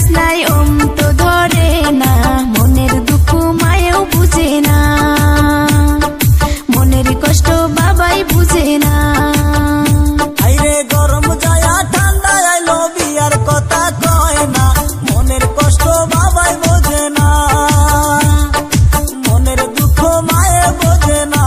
বিছনায় তো ধরে না, মনের দুঃখ মায়েও বুঝে না, মনের কষ্ট বাবাই বুঝে না। আইরে গরম যায়া ঠান্ডা আইলো বিয়ার কথা কয় না, মনের কষ্ট বাবাই বোঝে না, মনের দুঃখ মায়ে বোঝে না।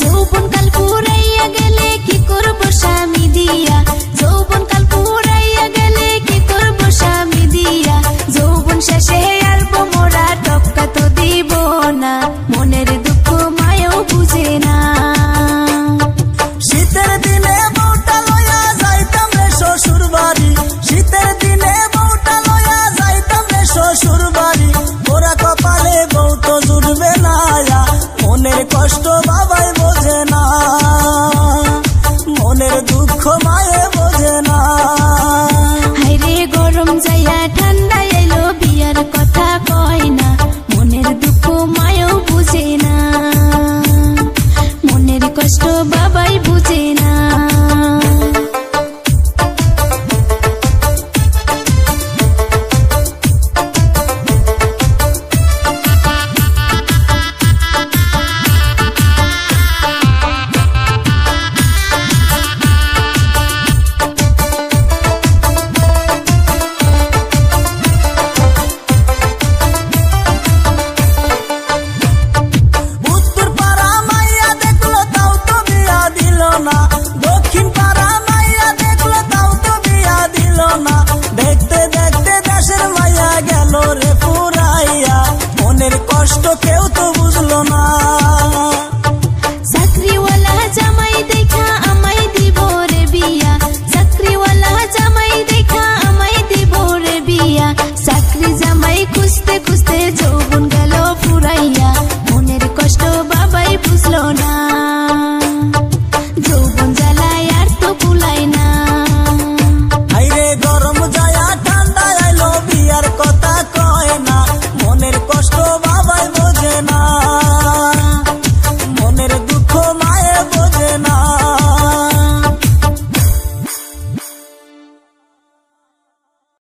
যৌবনকাল ফুরাইয়া গেলে কি করব স্বামী দিয়া, যৌবনকাল ফুরাইয়া গেলে কি করব স্বামী দিয়া, যৌবন শেষে আলবো মোরা টপকা তো দিব না, মনের দুঃখ মায়েও বুঝে না। শীতের দিনে বউটা লইয়া যাইতাম রে শ্বশুর বাড়ি, শীতের দিনে বউটা লইয়া যাইতাম রে শ্বশুর বাড়ি, ওরা কপালে বউ তো জুটবে না, মনের কষ্ট বাবাই বোঝে না, মনের দুঃখ মায়ে বোঝে না। হাইরে গরম যাইয়া ঠান্ডা এলো বিয়ার কথা কয় না, মনের দুঃখ মায়েও বুঝে না, মনের কষ্ট